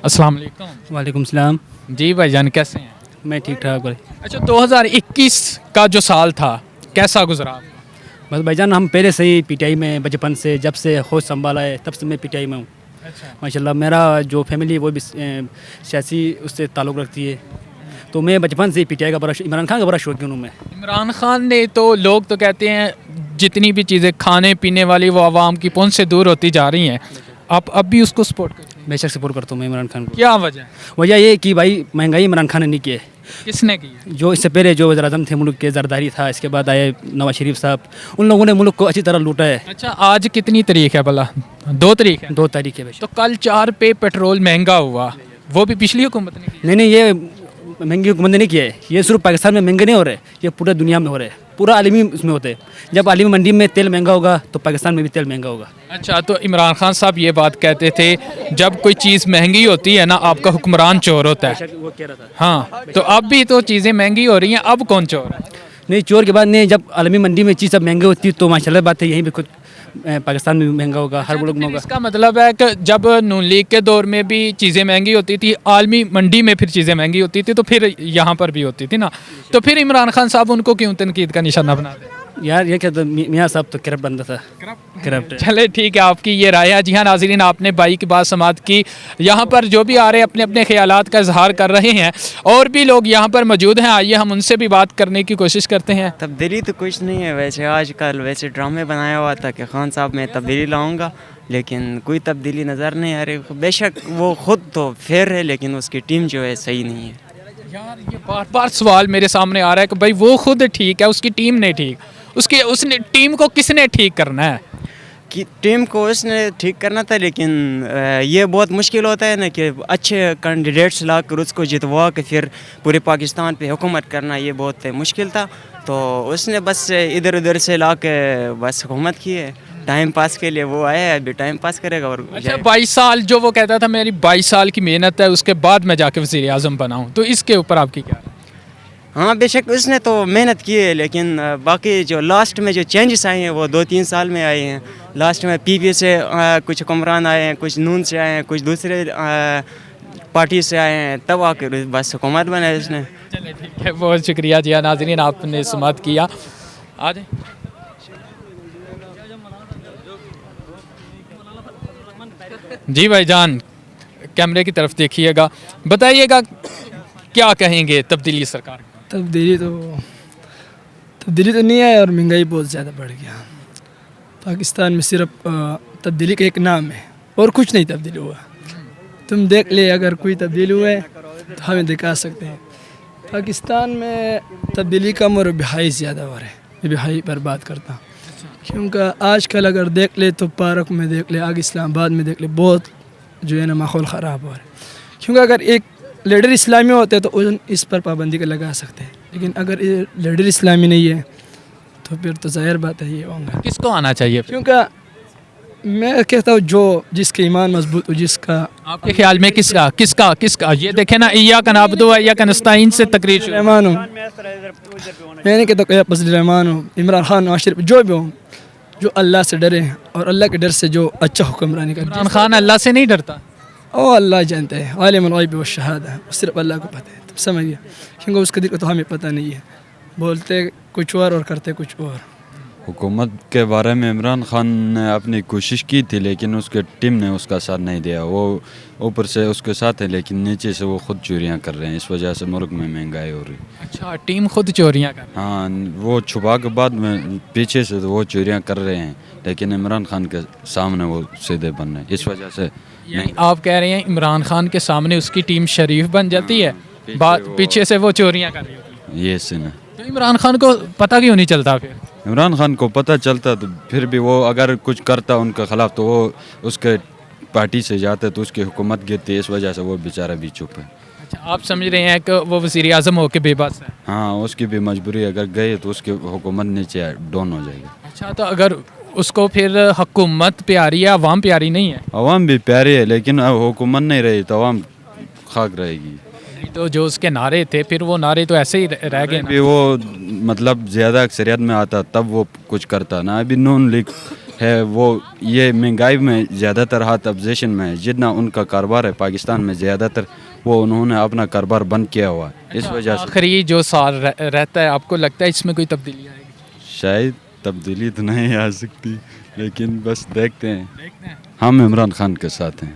अस्सलाम वालेकुम। वालेकुम सलाम। जी भाईजान कैसे हैं? मैं ठीक ठाक भाई। अच्छा 2021 का जो साल था कैसा गुजरा आपका? बस भाईजान हम पहले से ही पीटीआई में बचपन से जब से होश संभाला है तब से मैं पीटीआई में हूँ। अच्छा माशाल्लाह मेरा जो फैमिली है वो भी सियासी उससे ताल्लुक़ रखती है, तो मैं बचपन से ही पीटीआई का बड़ा इमरान खान का बड़ा शौकीन हूँ मैं। इमरान खान ने तो लोग तो कहते हैं जितनी भी चीज़ें खाने पीने वाली वो आवाम की पहुंच से दूर होती जा रही हैं, आप अब भी उसको सपोर्ट करते हैं? बेशक सपोर्ट करता हूँ मैं इमरान खान को। क्या वजह है? वजह ये है कि भाई महंगाई इमरान खान ने नहीं की है। किसने की है? जो इससे पहले जो वज़ीर-ए-आज़म थे मुल्क के जरदारी था, इसके बाद आए नवाज शरीफ साहब, उन लोगों ने मुल्क को अच्छी तरह लूटा है। अच्छा आज कितनी तारीख है भला? 2 तारीख है। 2 तारीख है बेशक। तो कल 4 पे पेट्रोल महंगा हुआ, वो भी पिछली हुकूमत ने की। नहीं ये महंगी हुकूमत ने नहीं किया है, ये सिर्फ पाकिस्तान में महंगे नहीं हो रहे, ये पूरे दुनिया में हो रहे हैं, पूरा आलमी उसमें होते हैं। जब आलमी मंडी में तेल महंगा होगा तो पाकिस्तान में भी तेल महंगा होगा। अच्छा तो इमरान खान साहब ये बात कहते थे जब कोई चीज़ महंगी होती है ना आपका हुक्मरान चोर होता है। वो कह रहा था। हाँ तो अब भी तो चीज़ें महंगी हो रही हैं, अब कौन चोर है? नहीं चोर के बाद नहीं, जब आलमी मंडी में चीज़ सब महंगी होती है तो माशाल्लाह बात है यहीं पे खुद पाकिस्तान में भी महंगा होगा, हर मुल्क में होगा। इसका मतलब है कि जब नून लीग के दौर में भी चीज़ें महंगी होती थी, आलमी मंडी में फिर चीज़ें महंगी होती थी, तो फिर यहाँ पर भी होती थी ना, तो फिर इमरान खान साहब उनको क्यों तनकीद का निशाना बना दे? यार ये क्या था, मियाँ साहब तो करप्ट बंदा था, करप्ट। चले ठीक है आपकी ये राय है। जी हाँ नाज़रीन आपने भाई की बात समात की। यहाँ पर जो भी आ रहे हैं अपने अपने ख्यालात का इजहार कर रहे हैं, और भी लोग यहाँ पर मौजूद हैं, आइए हम उनसे भी बात करने की कोशिश करते हैं। तब्दीली तो कुछ नहीं है वैसे, आजकल वैसे ड्रामे बनाया हुआ था कि खान साहब मैं तब्दीली लाऊंगा, लेकिन कोई तब्दीली नज़र नहीं आ रही। बेशक वो ख़ुद तो फेयर है लेकिन उसकी टीम जो है सही नहीं है। यार ये बार बार सवाल मेरे सामने आ रहा है कि भाई वो खुद ठीक है, उसकी टीम नहीं ठीक, उसने टीम को किसने ठीक करना है? कि टीम को उसने ठीक करना था, लेकिन ये बहुत मुश्किल होता है ना कि अच्छे कैंडिडेट्स ला कर उसको जितवा के फिर पूरे पाकिस्तान पे हुकूमत करना, ये बहुत मुश्किल था। तो उसने बस इधर उधर से ला के बस हुकूमत की है, टाइम पास के लिए वो आया है, अभी टाइम पास करेगा। और अच्छा 22 साल जो वो कहता था मेरी 22 साल की मेहनत है उसके बाद मैं जाके वज़ीर आज़म बनाऊँ, तो इसके ऊपर आपकी क्या? हाँ बेशक उसने तो मेहनत की है, लेकिन बाकी जो लास्ट में जो चेंजेस आए हैं वो 2-3 साल में आए हैं। लास्ट में पीपी से कुछ हुक्मरान आए हैं, कुछ नून से आए हैं, कुछ दूसरे पार्टी से आए हैं, तब आकर बस हुकूमत बनाई उसने। चलिए ठीक है, बहुत शुक्रिया जी नाज़रीन आपने समात किया। आ जाए जी भाईजान कैमरे की तरफ देखिएगा, बताइएगा क्या कहेंगे तब्दीली सरकार? तब्दीली तो नहीं है और महंगाई बहुत ज़्यादा बढ़ गया। पाकिस्तान में सिर्फ तब्दीली का एक नाम है और कुछ नहीं तब्दीली हुआ। तुम देख ले, अगर कोई तब्दीली हुआ है तो हमें दिखा सकते हैं। पाकिस्तान में तब्दीली कम और बेहाई ज़्यादा हो रहा है। मैं बेहाई पर बात करता हूँ क्योंकि आजकल अगर देख ले तो पार्क में देख ले, आगे इस्लामाबाद में देख ले, बहुत जो है ना माहौल ख़राब हो रहा है। क्योंकि अगर एक लीडर इस्लामी होते हैं तो इस पर पाबंदी का लगा सकते हैं, लेकिन अगर ये लीडर इस्लामी नहीं है तो फिर तो ज़ाहिर बात है ये होगा। किसको आना चाहिए? क्योंकि मैं कहता हूँ जो जिसके ईमान मजबूत हो, जिसका आपके ख्याल में किसका ये देखे ना, इय्या का नाबुदु व इय्या का नस्ताईन से तकरीर शुरू। रहमान हो, मैं नहीं कहता कोई फजल रहमान हो, इमरान खान, नवाज शरीफ, जो भी हो, जो अल्लाह से डरे और अल्लाह के डर से जो अच्छा हुक्मरानी करे। इमरान खान अल्लाह से नहीं डरता? ओ अल्लाह जानते हैं, आलिमुल गैब व शहादा, सिर्फ अल्लाह को पता है। तुम समझिए, क्योंकि उसके दिल को तो हमें पता नहीं है, बोलते कुछ और करते कुछ और। हुकूमत के बारे में इमरान खान ने अपनी कोशिश की थी, लेकिन उसके टीम ने उसका साथ नहीं दिया। वो ऊपर से उसके साथ है लेकिन नीचे से वो खुद चोरियां कर रहे हैं, इस वजह से मुल्क में महंगाई हो रही। अच्छा टीम खुद चोरियां कर? हाँ वो छुपा के बाद में पीछे से तो वो चोरियां कर रहे हैं, लेकिन इमरान खान के सामने वो सीधे बन रहे हैं, इस वजह से नहीं। आप कह रहे हैं इमरान खान के सामने उसकी टीम शरीफ बन जाती है, पीछे से वो चोरियां कर रही होती है। ये सीन है। तो इमरान खान को पता क्यों नहीं चलता? फिर इमरान खान को पता चलता तो फिर भी वो अगर कुछ करता उनके ख़िलाफ़ तो वो उसके पार्टी से जाते तो उसकी हुकूमत गिरती, इस वजह से वो बेचारा भी चुप है। अच्छा आप समझ रहे हैं कि वो वज़ीर आज़म होकर बेबस है? हाँ उसकी भी मजबूरी, अगर गए तो उसकी हुकूमत नीचे डाउन हो जाएगी। अच्छा तो अगर उसको फिर हुकूमत प्यारी है, अवाम प्यारी नहीं है? अवाम भी प्यारी है लेकिन हुकूमत नहीं रही तो अवाम खाक रहेगी। तो जो उसके नारे थे फिर वो नारे तो ऐसे ही रह गए भी वो मतलब ज़्यादा अक्सरियत में आता तब वो कुछ करता ना। अभी नून लीग ہے وہ یہ مہنگائی میں زیادہ تر ہاتھ اپوزیشن میں ہے. جتنا ان کا کاروبار ہے پاکستان میں زیادہ تر وہ انہوں نے اپنا کاروبار بند کیا ہوا ہے. اس وجہ سے آخری جو سال رہتا ہے آپ کو لگتا ہے اس میں کوئی تبدیلی آئے گی؟ شاید تبدیلی تو نہیں آ سکتی لیکن بس دیکھتے ہیں. ہم عمران خان کے ساتھ ہیں.